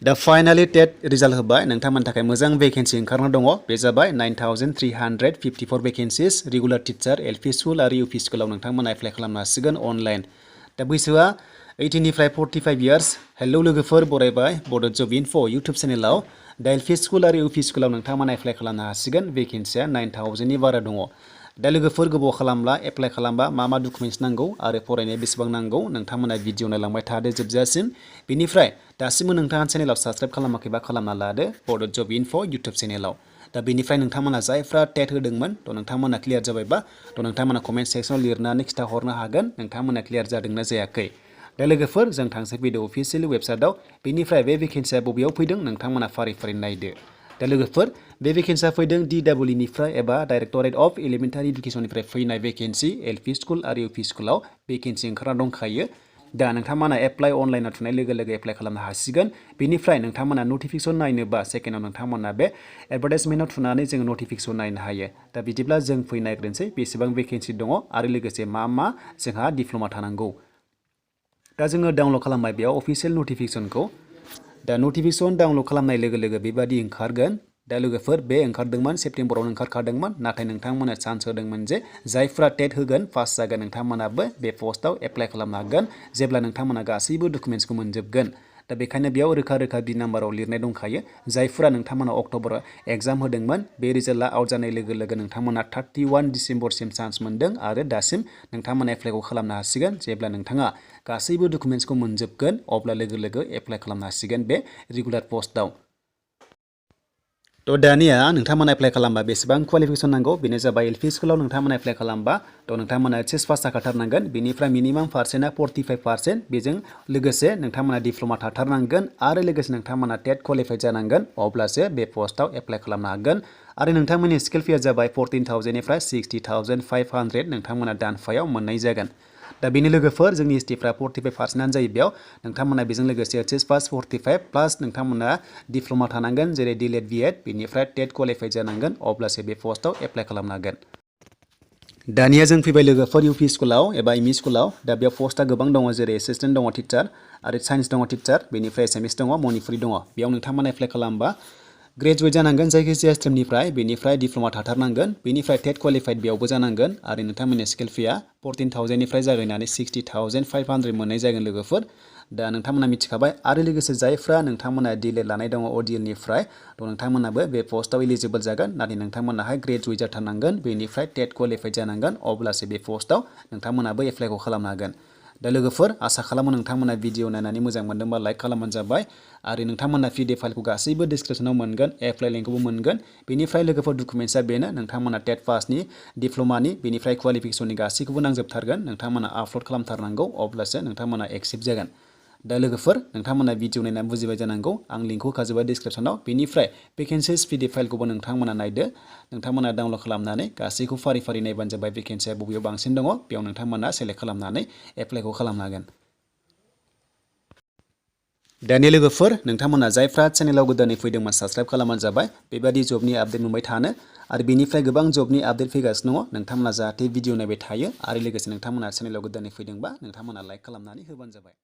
दा फाइनाली टेट रिजाल्ट होबाय नोंथांमोननि थाखाय मोजां भेकेन्सि ओंखारना दङ बे जाबाय 9354 भेकेन्सिस रेगुलार टिचार एलपि स्कुल आरो इउपि स्कुलाव नोंथांमोना एप्लाइ खालामनो हासिगोन अनलाइन दा बैसोआ 18 निफ्राय 45 इयार्स हेलौ लोगोफोर बरायबाय बड' जब इनफो इउटुब चेनेलाव दा एलपि स्कुल आरो इउपि स्कुलाव नोंथांमोना एप्लाइ खालामनो हासिगोन भेकेन्सिया 9000 नि बारा दङ दा लोगोफोर गोबाव खालामब्ला एप्लाइ खालामबा मा डकुमेन्ट्स नांगौ आरो फरायनाया बेसेबां नांगौ नोंथांमोना भिडिअ नायलांबाय थादो जोबजासिम बेनिफ्राय दासिमबो नोंथाङा चेनेलाव साबस्क्राइब खालामाखैबा खालामना लादो बड' जब इनफो इउटुब चेनेलाव दा बेनिफ्राय नोंथांमोना जायफ्रा टेट होदोंमोन थ' नोंथांमोना क्लियार जाबायबा थ' नोंथांमोना कमेन्ट सेक्सनाव लिरनानै खिथाहरनो हागोन नोंथांमोना क्लियार जादोंना जायाखै दा लोगोफोर जों थांसै फैदो अफिसियेल वेबसाइटआव बेनिफ्राय बे भेकेन्सिया बबेयाव फैदों नोंथांमोना फारि फारि नायदो दा लोगोफोर बे भेकेन्सिया फैदों DEE निफ्राय एबा डाइरेक्टरेट अफ एलिमेन्टारि इडुकेसननिफ्राय फैनाय भेकेन्सि एलपि स्कुल आरो इउपि स्कुलाव भेकेन्सि ओंखारना दंखायो दा नोंथांमोना एप्लाइ अनलाइनाव थुनाय लोगो लोगो एप्लाइ खालामनो हासिगोन बेनिफ्राय नोंथांमोना नटिफिकेसन नायनोबा सेकेन्डआव नोंथांमोना बे एडभार्टाइजमेन्टआव थुनानै जोङो नटिफिकेसन नायनो हायो दा बिदिब्ला जों फैनायग्रोनोसै बेसेबां भेकेन्सि दङ आरो लोगोसे मा जोंहा डिप्ल'मा थानांगौ दा जोङो डाउनलड खालामबाय बेयाव अफिसियेल नटिफिकेसनखौ दा नटिफिकेसन डाउनलड खालामनाय लोगो लोगो बेबादि ओंखारगोन दा लोगोफोर बे ओंखारदोंमोन सेप्तेम्बरावनो ओंखारखादोंमोन नाथाय नोंथांमोना चान्स होदोंमोन जे जायफ्रा टेट होगोन पास जागोन नोंथांमोनाबो बे पस्टआव एप्लाइ खालामनो हागोन जेब्ला नोंथांमोना गासैबो डकुमेन्ट्सखौ मोनजोबगोन दा बेखायनो बेयाव रोखा रोखा बि नाम्बाराव लिरनाय दंखायो जायफ्रा नोंथांमोना अक्ट'बराव एग्जाम होदोंमोन बे रिजाल्टआ आउट जानाय लोगो लोगो नोंथांमोना 31 डिसेम्बरसिम चान्स मोन्दों आरो दासिम नोंथांमोना एप्लाइखौ खालामनो हासिगोन जेब्ला नोंथाङा गासैबो डकुमेन्ट्सखौ मोनजोबगोन अब्ला लोगो लोगो एप्लाइ खालामनो हासिगोन बे रेगुलार पस्टआव थ' दानिया नोंथांमोना एप्लाइ खालामबा बेसेबां क्वालिफिकेसन नांगौ बेनो जाबाय एलपि स्कुलाव नोंथांमोना एप्लाइ खालामबा थ' नोंथांमोना एचएस पास जाखाथारनांगोन बेनिफ्राय मिनिमाम पार्सेन्टआ 45% बेजों लोगोसे नोंथांमोना डिप्ल'मा थाथारनांगोन आरो लोगोसे नोंथांमोना टेट क्वालिफाइड जानांगोन अब्लासो बे पस्टआव एप्लाइ खालामनो हागोन आरो नोंथांमोननि स्केल फिया जाबाय 14,000 निफ्राय 60,500 नोंथांमोना दानफायाव मोननाय जागोन दा बेनि लोगोफोर जोंनि एसटिफ्रा 45%आनो जायो बेयाव नोंथांमोना बेजों लोगोसे एचएस पास 45 प्लास नोंथांमोना डिप्ल'मा थानांगोन जेरै डिलेड बिएड बेनिफ्राय टेट क्वालिफाइड जानांगोन अब्लासो बे पस्टआव एप्लाइ खालामनो हागोन दानिया जों फैबाय लोगोफोर इउपि स्कुलाव एबा एमइ स्कुलाव दा बेयाव पस्टआ गोबां दङ जेरै एसिस्टेन्ट दङ टिचार आरो साइन्स दङ टिचार बेनिफ्राय एसामिस दङ मणिपुरि दङ बेयाव नोंथांमोना एप्लाइ खालामबा ग्रेजुवेट जानांगोन जायखिजाया स्ट्रिमनिफ्राय बेनिफ्राय डिप्ल'मा थाथारनांगोन बेनिफ्राय टेट क्वालिफाइड बेयावबो जानांगोन आरो नोंथांमोननि स्केल फिया 14,000 निफ्राय जागायनानै 60,500 मोननाय जागोन लोगोफोर दा नोंथांमोना मिथिखाबाय आरो लोगोसे जायफ्रा नोंथांमोना डिलेड लानाय दङ अडिएलनिफ्राय थ' नोंथांमोनाबो बे पस्टआव इलिजिबल जागोन नाथाय नोंथांमोनाहाय ग्रेजुवेट जाथारनांगोन बेनिफ्राय टेट क्वालिफाइड जानांगोन अब्लासो बे पस्टआव नोंथांमोनाबो एप्लाइखौ खालामनो हागोन दा लोगोफोर आसा खालामो नोंथांमोना भिडिअ नायनानै मोजां मोनदोंबा लाइक खालामबानो जाबाय आरो नोंथांमोना पिडिएफ फाइलखौ गासैबो डिसक्रिपसनाव मोनगोन एप्लाइ लिंकखौबो मोनगोन बेनिफ्राय लोगोफोर डकुमेन्ट्सआ बेनो नोंथांमोना टेट पासनि डिप्ल'मानि बेनिफ्राय क्वालिफिकेसननि गासैखौबो नांजोबथारगोन नोंथांमोना आपल'ड खालामथारनांगौ अब्लासो नोंथांमोना एक्सेप्ट जागोन दा लोगोफोर नोंथांमोना भिडिअ नायनानै बुजिबाय जानांगौ आं लिंकखौ होखाजोबबाय डिसक्रिपसनाव बेनिफ्राय भेकेन्सिस पिडिएफ फाइलखौबो नोंथांमोना नायदो नोंथांमोना डाउनलड खालामनानै गासैखौ फारि फारि नायबानो जाबाय भेकेन्सिया बबेयाव बांसिन दङ बेयाव नोंथांमोना सेलेक्ट खालामनानै एप्लाइखौ खालामनो हागोन दानि लोगोफोर नोंथांमोना जायफ्रा चेनेलाव गोदानै फैदोंमोन साबस्क्राइब खालामबानो जाबाय बेबादि जबनि आपडेट मोनबाय थानो आरो बेनिफ्राय गोबां जबनि आपडेट फैगासिनो दङ नोंथांमोना जाहाथे भिडिअ नायबाय थायो आरो लोगोसे नोंथांमोना चेनेलाव गोदानै फैदोंबा नोंथांमोना लाइक खालामनानै होबानो जाबाय